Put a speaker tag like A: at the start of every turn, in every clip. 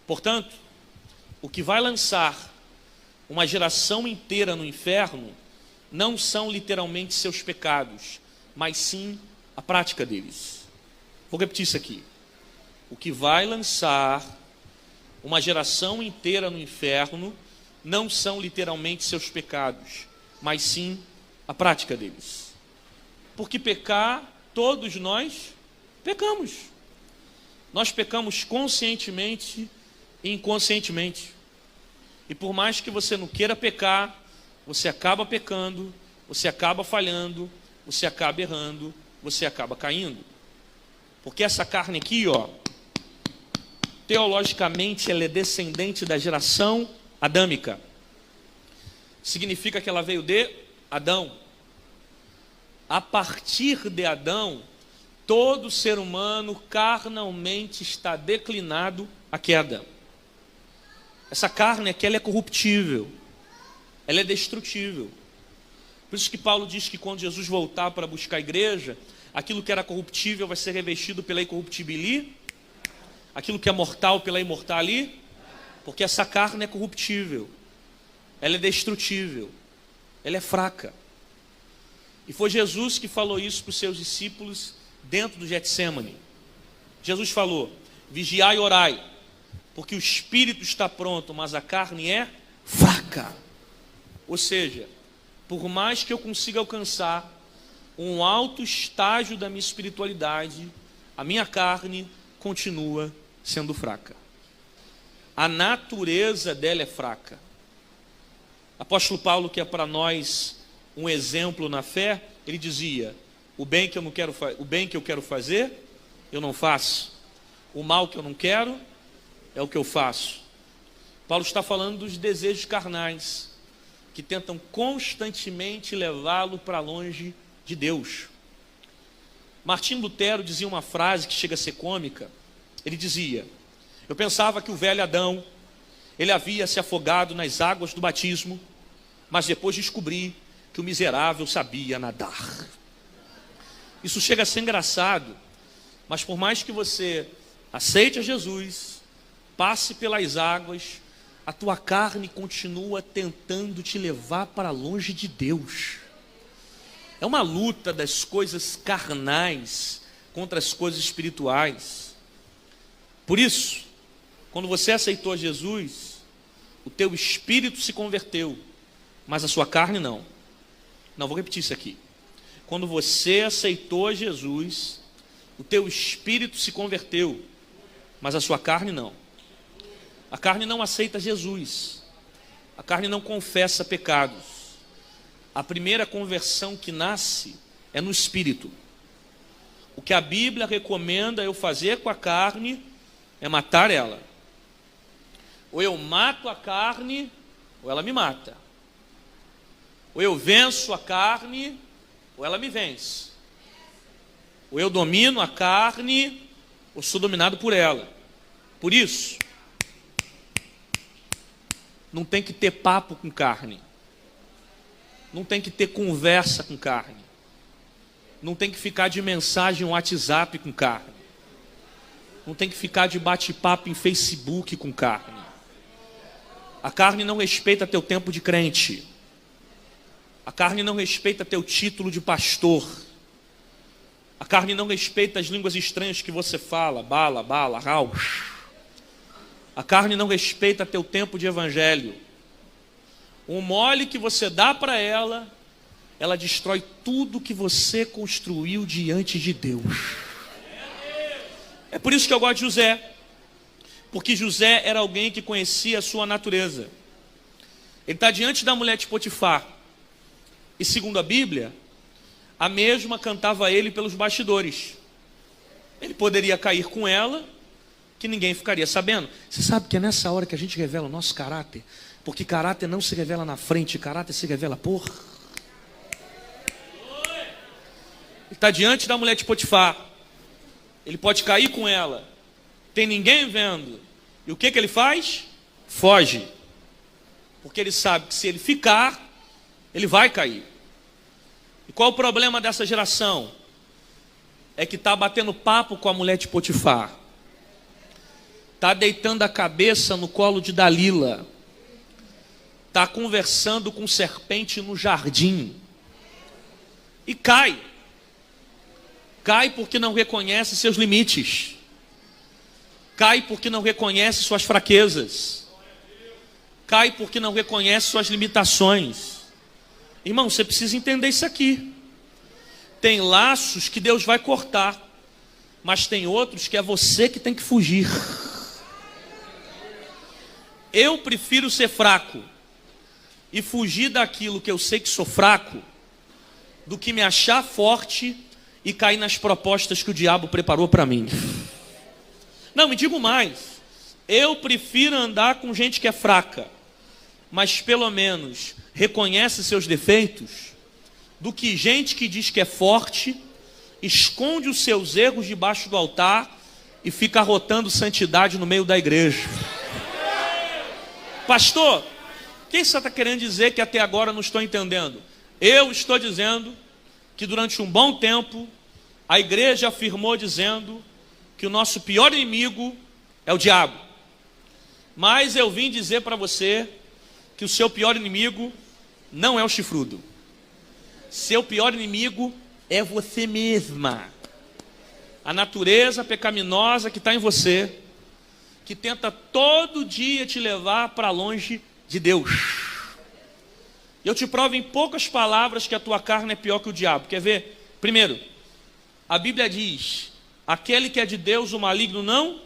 A: Portanto, o que vai lançar uma geração inteira no inferno não são literalmente seus pecados, mas sim a prática deles. Vou repetir isso aqui. O que vai lançar uma geração inteira no inferno não são literalmente seus pecados, mas sim a prática deles. Porque pecar, todos nós pecamos. Nós pecamos conscientemente e inconscientemente. E por mais que você não queira pecar, você acaba pecando, você acaba falhando, você acaba errando, você acaba caindo. Porque essa carne aqui, ó, teologicamente ela é descendente da geração adâmica. Significa que ela veio de Adão. A partir de Adão, todo ser humano carnalmente está declinado à queda. Essa carne aqui, ela é corruptível, ela é destrutível. Por isso que Paulo diz que quando Jesus voltar para buscar a igreja, aquilo que era corruptível vai ser revestido pela incorruptibili, aquilo que é mortal pela imortali, porque essa carne é corruptível, ela é destrutível, ela é fraca. E foi Jesus que falou isso para os seus discípulos dentro do Getsêmani. Jesus falou: vigiai e orai, porque o espírito está pronto, mas a carne é fraca. Ou seja, por mais que eu consiga alcançar um alto estágio da minha espiritualidade, a minha carne continua sendo fraca. A natureza dela é fraca. Apóstolo Paulo, que é para nós um exemplo na fé, ele dizia: o bem que eu quero fazer, eu não faço. O mal que eu não quero, é o que eu faço. Paulo está falando dos desejos carnais, que tentam constantemente levá-lo para longe de Deus. Martim Lutero dizia uma frase que chega a ser cômica. Ele dizia: eu pensava que o velho Adão, ele havia se afogado nas águas do batismo, mas depois descobri que o miserável sabia nadar. Isso chega a ser engraçado, mas por mais que você aceite a Jesus, passe pelas águas, a tua carne continua tentando te levar para longe de Deus. É uma luta das coisas carnais contra as coisas espirituais. Por isso, quando você aceitou Jesus, o teu espírito se converteu, mas a sua carne não. Não, vou repetir isso aqui. Quando você aceitou Jesus, o teu espírito se converteu, mas a sua carne não. A carne não aceita Jesus. A carne não confessa pecados. A primeira conversão que nasce é no espírito. O que a Bíblia recomenda eu fazer com a carne é matar ela. Ou eu mato a carne, ou ela me mata. Ou eu venço a carne, ou ela me vence. Ou eu domino a carne, ou sou dominado por ela. Por isso, não tem que ter papo com carne. Não tem que ter conversa com carne. Não tem que ficar de mensagem no WhatsApp com carne. Não tem que ficar de bate-papo em Facebook com carne. A carne não respeita teu tempo de crente. A carne não respeita teu título de pastor. A carne não respeita as línguas estranhas que você fala, bala, raus. A carne não respeita teu tempo de evangelho. O mole que você dá para ela, ela destrói tudo que você construiu diante de Deus. É por isso que eu gosto de José. Porque José era alguém que conhecia a sua natureza. Ele está diante da mulher de Potifar. E segundo a Bíblia, a mesma cantava ele pelos bastidores. Ele poderia cair com ela, que ninguém ficaria sabendo. Você sabe que é nessa hora que a gente revela o nosso caráter? Porque caráter não se revela na frente, caráter se revela por... Ele está diante da mulher de Potifar. Ele pode cair com ela. Tem ninguém vendo. E o que ele faz? Foge. Porque ele sabe que se ele ficar, ele vai cair. E qual o problema dessa geração? É que está batendo papo com a mulher de Potifar. está deitando a cabeça no colo de Dalila, está conversando com serpente no jardim, e cai porque não reconhece seus limites, cai porque não reconhece suas fraquezas, cai porque não reconhece suas limitações. Irmão, você precisa entender isso aqui. Tem laços que Deus vai cortar, mas tem outros que é você que tem que fugir. Eu prefiro ser fraco e fugir daquilo que eu sei que sou fraco, do que me achar forte e cair nas propostas que o diabo preparou para mim. Não, me digo mais. Eu prefiro andar com gente que é fraca, mas pelo menos reconhece seus defeitos, do que gente que diz que é forte, esconde os seus erros debaixo do altar e fica arrotando santidade no meio da igreja. Pastor, o que você está querendo dizer que até agora não estou entendendo? Eu estou dizendo que durante um bom tempo a igreja afirmou dizendo que o nosso pior inimigo é o diabo. Mas eu vim dizer para você que o seu pior inimigo não é o chifrudo. Seu pior inimigo é você mesma. A natureza pecaminosa que está em você, que tenta todo dia te levar para longe de Deus. Eu te provo em poucas palavras que a tua carne é pior que o diabo. Quer ver? Primeiro, a Bíblia diz: aquele que é de Deus, o maligno não.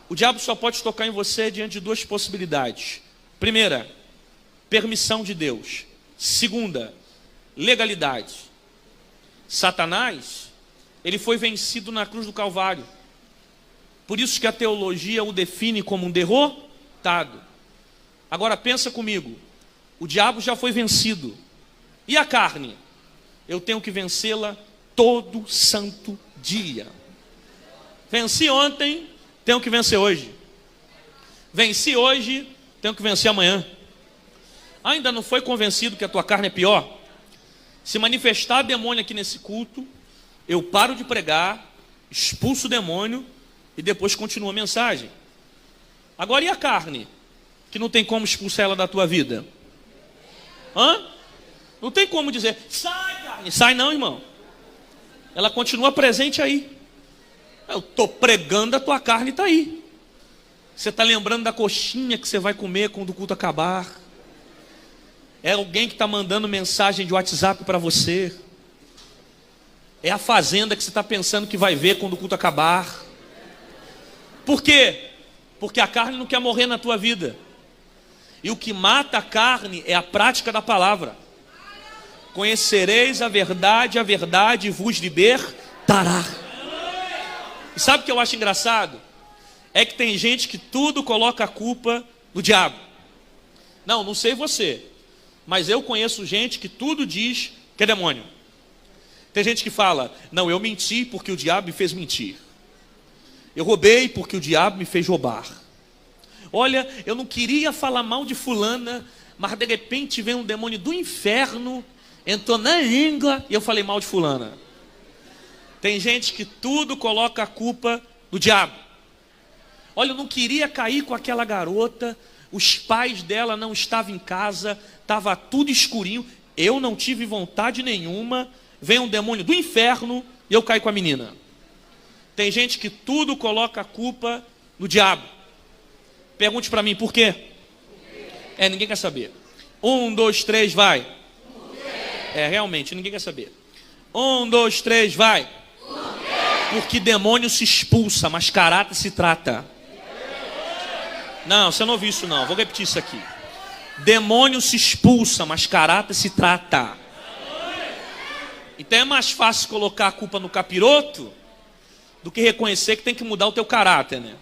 A: O diabo só pode tocar em você diante de duas possibilidades. Primeira, permissão de Deus. Segunda, legalidade. Satanás, ele foi vencido na cruz do Calvário. Por isso que a teologia o define como um derrotado. Agora pensa comigo, o diabo já foi vencido. E a carne? Eu tenho que vencê-la todo santo dia. Venci ontem, tenho que vencer hoje. Venci hoje, tenho que vencer amanhã. Ainda não foi convencido que a tua carne é pior? Se manifestar demônio aqui nesse culto, eu paro de pregar, expulso o demônio e depois continuo a mensagem. Agora e a carne? Que não tem como expulsar ela da tua vida? Não tem como dizer, sai carne, sai não, irmão. Ela continua presente aí. Eu estou pregando, a tua carne está aí. Você está lembrando da coxinha que você vai comer quando o culto acabar. É alguém que está mandando mensagem de WhatsApp para você. É a fazenda que você está pensando que vai ver quando o culto acabar. Por quê? Porque a carne não quer morrer na tua vida. E o que mata a carne é a prática da palavra. Conhecereis a verdade vos libertará. E sabe o que eu acho engraçado? É que tem gente que tudo coloca a culpa no diabo. Não sei você, mas eu conheço gente que tudo diz que é demônio. Tem gente que fala, não, eu menti porque o diabo me fez mentir. Eu roubei porque o diabo me fez roubar. Olha, eu não queria falar mal de fulana, mas de repente vem um demônio do inferno, entrou na língua e eu falei mal de fulana. Tem gente que tudo coloca a culpa no diabo. Olha, eu não queria cair com aquela garota, os pais dela não estavam em casa, estava tudo escurinho, eu não tive vontade nenhuma, vem um demônio do inferno e eu caí com a menina. Tem gente que tudo coloca a culpa no diabo. Pergunte para mim, por quê? Ninguém quer saber. 1, 2, 3, vai. Realmente, ninguém quer saber. 1, 2, 3, vai. Porque demônio se expulsa, mas caráter se trata. Não, você não ouviu isso não, vou repetir isso aqui. Demônio se expulsa, mas caráter se trata. Então é mais fácil colocar a culpa no capiroto do que reconhecer que tem que mudar o teu caráter, né?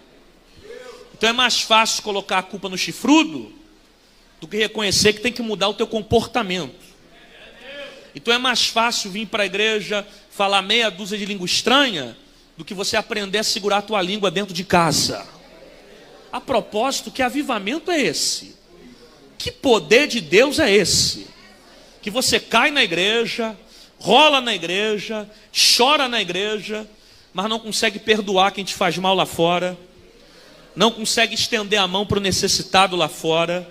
A: Então é mais fácil colocar a culpa no chifrudo do que reconhecer que tem que mudar o teu comportamento. Então é mais fácil vir para a igreja falar meia dúzia de língua estranha do que você aprender a segurar a tua língua dentro de casa. A propósito, que avivamento é esse? Que poder de Deus é esse? Que você cai na igreja, rola na igreja, chora na igreja, mas não consegue perdoar quem te faz mal lá fora. não consegue estender a mão para o necessitado lá fora,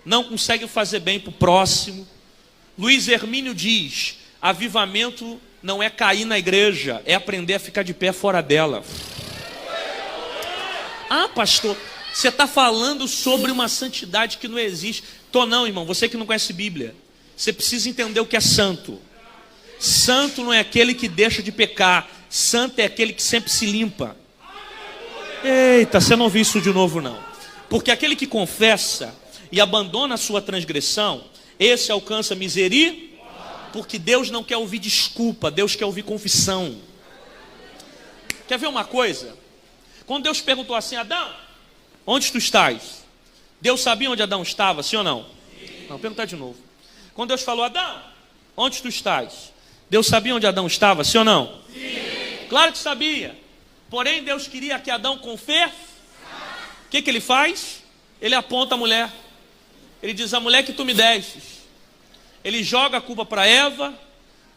A: não consegue fazer bem para o próximo. Luiz Hermínio diz: avivamento não é cair na igreja, é aprender a ficar de pé fora dela. Ah, pastor, você está falando sobre uma santidade que não existe. Tô não, irmão, você que não conhece Bíblia. Você precisa entender o que é santo. Santo não é aquele que deixa de pecar. Santo é aquele que sempre se limpa. Eita, você não viu isso de novo não. Porque aquele que confessa e abandona a sua transgressão, esse alcança misericórdia. Porque Deus não quer ouvir desculpa, Deus quer ouvir confissão. Quer ver uma coisa? Quando Deus perguntou assim: Adão, onde tu estás? Deus sabia onde Adão estava, sim ou não? Sim. Não, vou perguntar de novo. Quando Deus falou: Adão, onde tu estás? Deus sabia onde Adão estava, sim ou não? Sim. Claro que sabia. Porém, Deus queria que Adão confessasse. O que ele faz? Ele aponta a mulher. Ele diz: a mulher que tu me destes. Ele joga a culpa para Eva.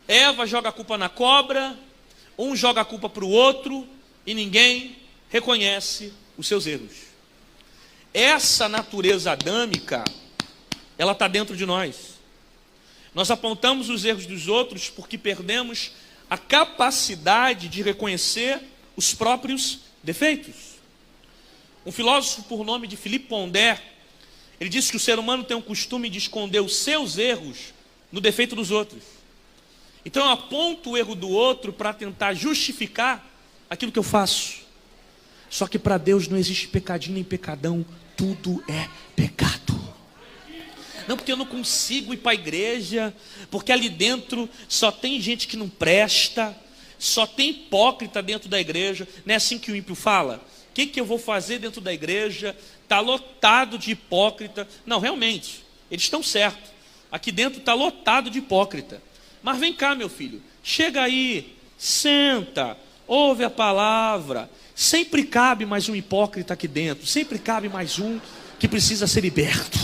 A: Eva joga a culpa na cobra. Um joga a culpa para o outro. E ninguém reconhece os seus erros. Essa natureza adâmica, ela está dentro de nós. Nós apontamos os erros dos outros porque perdemos a capacidade de reconhecer os próprios defeitos. Um filósofo por nome de Philippe Pondé, ele disse que o ser humano tem um costume de esconder os seus erros no defeito dos outros. Então eu aponto o erro do outro para tentar justificar aquilo que eu faço. Só que para Deus não existe pecadinho nem pecadão, tudo é pecado. Não, porque eu não consigo ir para a igreja, porque ali dentro só tem gente que não presta, só tem hipócrita dentro da igreja. Não é assim que o ímpio fala? O que eu vou fazer dentro da igreja? Está lotado de hipócrita. Não, realmente, eles estão certos. Aqui dentro está lotado de hipócrita. Mas vem cá, meu filho, chega aí, senta, ouve a palavra. Sempre cabe mais um hipócrita aqui dentro, sempre cabe mais um que precisa ser liberto.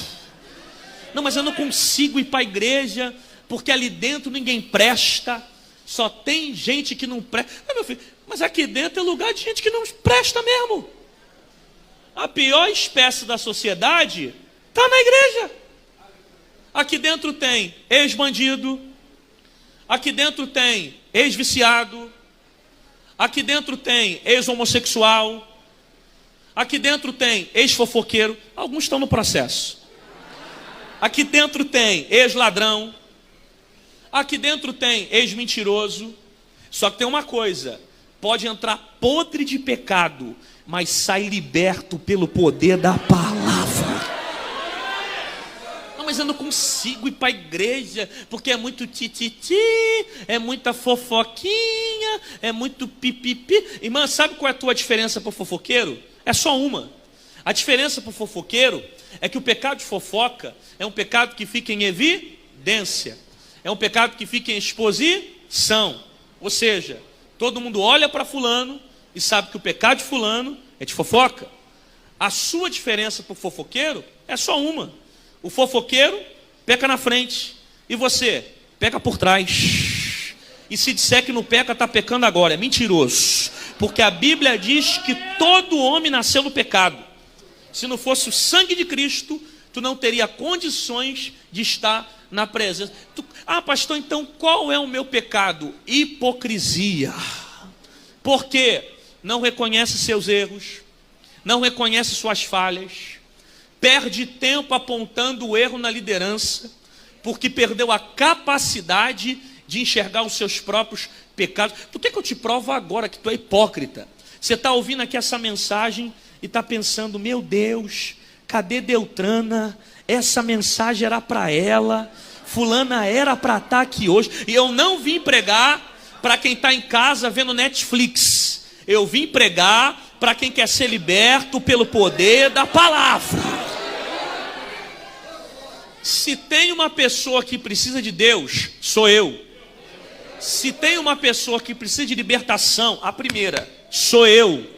A: Não, mas eu não consigo ir para a igreja, porque ali dentro ninguém presta, só tem gente que não presta. Ah, meu filho, mas aqui dentro é lugar de gente que não presta mesmo. A pior espécie da sociedade está na igreja. Aqui dentro tem ex-bandido, aqui dentro tem ex-viciado, aqui dentro tem ex-homossexual, aqui dentro tem ex-fofoqueiro, alguns estão no processo. Aqui dentro tem ex-ladrão, aqui dentro tem ex-mentiroso. Só que tem uma coisa: pode entrar podre de pecado, mas sai liberto pelo poder da palavra. Não, mas eu não consigo ir para a igreja, porque é muito tititi, é muita fofoquinha, é muito pipipi. Irmã, sabe qual é a tua diferença para o fofoqueiro? É só uma. A diferença para o fofoqueiro é que o pecado de fofoca é um pecado que fica em evidência, é um pecado que fica em exposição. Ou seja, todo mundo olha para fulano e sabe que o pecado de fulano é de fofoca. A sua diferença para o fofoqueiro é só uma: o fofoqueiro peca na frente e você peca por trás. E se disser que não peca, está pecando agora, é mentiroso. Porque a Bíblia diz que todo homem nasceu no pecado. Se não fosse o sangue de Cristo, tu não teria condições de estar na presença. Pastor, então qual é o meu pecado? Hipocrisia. Por quê? Não reconhece seus erros, não reconhece suas falhas, perde tempo apontando o erro na liderança, porque perdeu a capacidade de enxergar os seus próprios pecados. Por que eu te provo agora que tu é hipócrita? Você está ouvindo aqui essa mensagem e está pensando: meu Deus, cadê Deltrana? Essa mensagem era para ela, fulana era para estar aqui hoje. E eu não vim pregar para quem está em casa vendo Netflix. Eu vim pregar para quem quer ser liberto pelo poder da palavra. Se tem uma pessoa que precisa de Deus, sou eu. Se tem uma pessoa que precisa de libertação, a primeira, sou eu.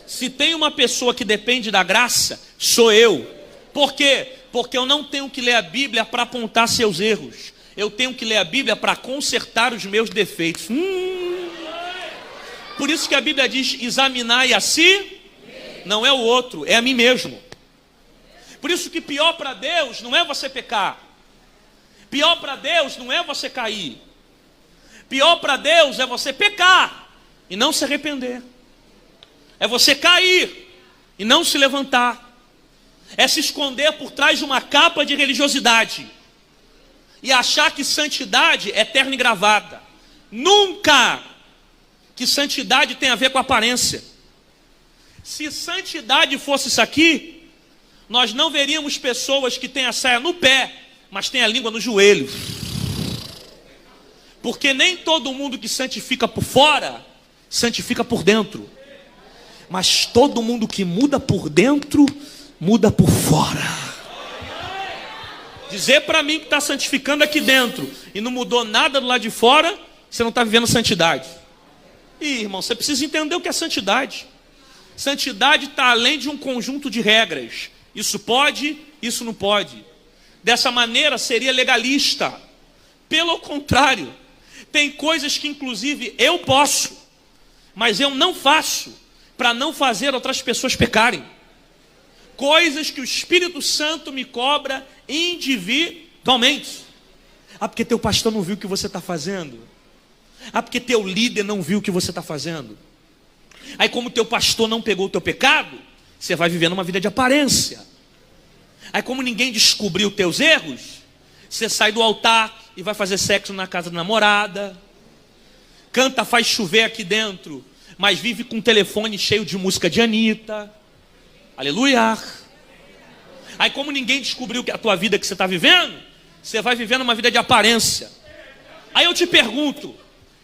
A: Se tem uma pessoa que depende da graça, sou eu. Por quê? Porque eu não tenho que ler a Bíblia para apontar seus erros. Eu tenho que ler a Bíblia para consertar os meus defeitos. Por isso que a Bíblia diz: examinai a si não é o outro, é a mim mesmo. Por isso que pior para Deus não é você pecar. Pior para Deus não é você cair. Pior para Deus é você pecar e não se arrepender. É você cair e não se levantar. É se esconder por trás de uma capa de religiosidade e achar que santidade é terno e gravata. Nunca que santidade tem a ver com aparência. Se santidade fosse isso aqui, nós não veríamos pessoas que têm a saia no pé, mas têm a língua no joelho. Porque nem todo mundo que santifica por fora, santifica por dentro. Mas todo mundo que muda por dentro, muda por fora. Dizer para mim que está santificando aqui dentro e não mudou nada do lado de fora, você não está vivendo santidade. Ih, irmão, você precisa entender o que é santidade. Santidade está além de um conjunto de regras. Isso pode, isso não pode. Dessa maneira seria legalista. Pelo contrário, tem coisas que inclusive eu posso, mas eu não faço, para não fazer outras pessoas pecarem. Coisas que o Espírito Santo me cobra individualmente. Ah, porque teu pastor não viu o que você está fazendo. Ah, porque teu líder não viu o que você está fazendo. Aí como teu pastor não pegou o teu pecado, você vai vivendo uma vida de aparência. Aí como ninguém descobriu teus erros, você sai do altar e vai fazer sexo na casa da namorada. Canta, faz chover aqui dentro, mas vive com o telefone cheio de música de Anitta. Aleluia. Aí como ninguém descobriu a tua vida que você está vivendo, você vai vivendo uma vida de aparência. Aí eu te pergunto,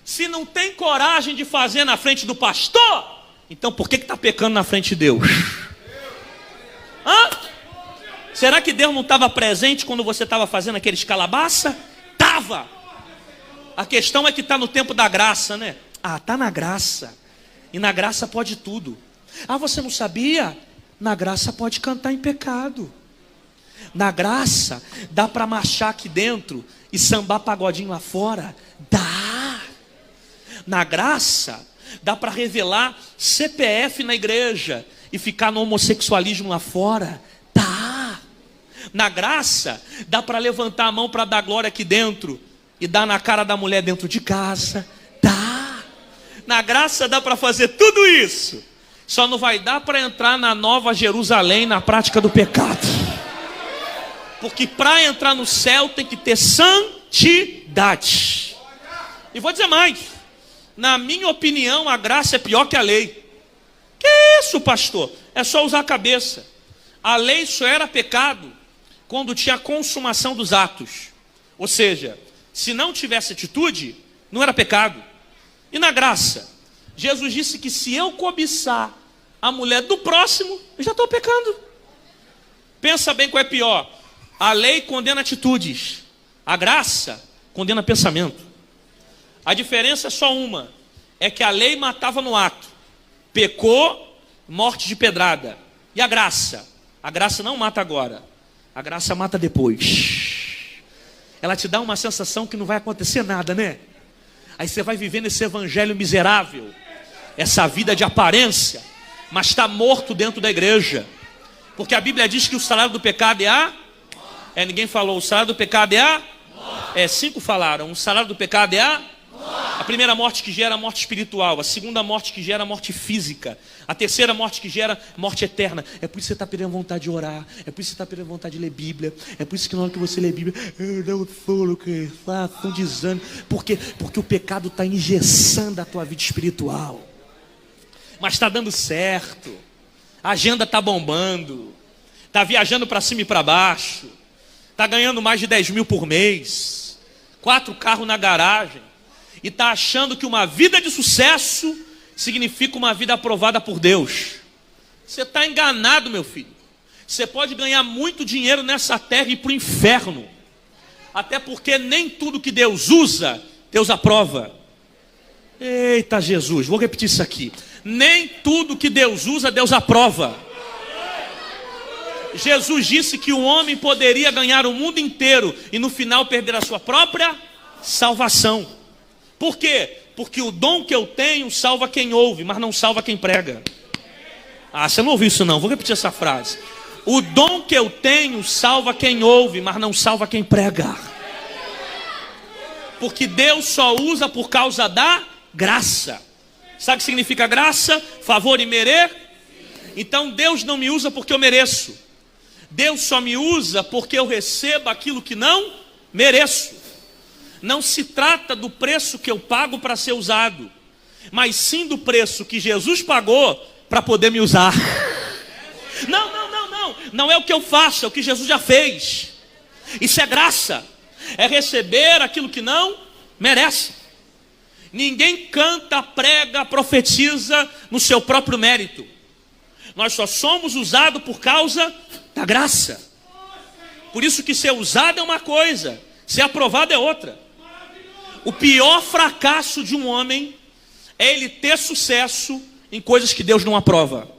A: se não tem coragem de fazer na frente do pastor, então por que está pecando na frente de Deus? Hã? Será que Deus não estava presente quando você estava fazendo aqueles calabaça? Estava. A questão é que está no tempo da graça, né? Ah, está na graça. E na graça pode tudo. Ah, você não sabia? Na graça pode cantar em pecado. Na graça dá para marchar aqui dentro e sambar pagodinho lá fora? Dá. Na graça dá para revelar CPF na igreja e ficar no homossexualismo lá fora? Dá. Na graça dá para levantar a mão para dar glória aqui dentro e dar na cara da mulher dentro de casa? Dá. Na graça dá para fazer tudo isso. Só não vai dar para entrar na Nova Jerusalém na prática do pecado. Porque para entrar no céu tem que ter santidade. E vou dizer mais. Na minha opinião, a graça é pior que a lei. Que isso, pastor? É só usar a cabeça. A lei só era pecado quando tinha a consumação dos atos. Ou seja, se não tivesse atitude, não era pecado. E na graça, Jesus disse que se eu cobiçar a mulher do próximo, eu já estou pecando. Pensa bem qual é pior. A lei condena atitudes. A graça condena pensamento. A diferença é só uma. É que a lei matava no ato. Pecou, morte de pedrada. E a graça? A graça não mata agora. A graça mata depois. Ela te dá uma sensação que não vai acontecer nada, né? Aí você vai vivendo esse evangelho miserável, essa vida de aparência, mas está morto dentro da igreja. Porque a Bíblia diz que o salário do pecado é ninguém falou, o salário do pecado é 5 falaram, o salário do pecado é a primeira morte que gera morte espiritual, a segunda morte que gera morte física, a terceira morte que gera morte eterna. É por isso que você está perdendo vontade de orar, é por isso que você está perdendo vontade de ler Bíblia, é por isso que na hora que você lê Bíblia, eu não sou o que faço, estou dizendo, porque o pecado está engessando a tua vida espiritual. Mas está dando certo, a agenda está bombando, está viajando para cima e para baixo, está ganhando mais de 10 mil por mês, 4 carros na garagem, e está achando que uma vida de sucesso significa uma vida aprovada por Deus. Você está enganado, meu filho. Você pode ganhar muito dinheiro nessa terra e ir para o inferno. Até porque nem tudo que Deus usa, Deus aprova. Eita Jesus, vou repetir isso aqui. Nem tudo que Deus usa, Deus aprova. Jesus disse que o homem poderia ganhar o mundo inteiro e no final perder a sua própria salvação. Por quê? Porque o dom que eu tenho salva quem ouve, mas não salva quem prega. Ah, você não ouviu isso não, vou repetir essa frase. O dom que eu tenho salva quem ouve, mas não salva quem prega. Porque Deus só usa por causa da graça. Sabe o que significa graça? Favor e merer? Então Deus não me usa porque eu mereço. Deus só me usa porque eu recebo aquilo que não mereço. Não se trata do preço que eu pago para ser usado, mas sim do preço que Jesus pagou para poder me usar. Não é o que eu faço, é o que Jesus já fez. Isso é graça. É receber aquilo que não merece. Ninguém canta, prega, profetiza no seu próprio mérito. Nós só somos usados por causa da graça. Por isso que ser usado é uma coisa, ser aprovado é outra. O pior fracasso de um homem é ele ter sucesso em coisas que Deus não aprova.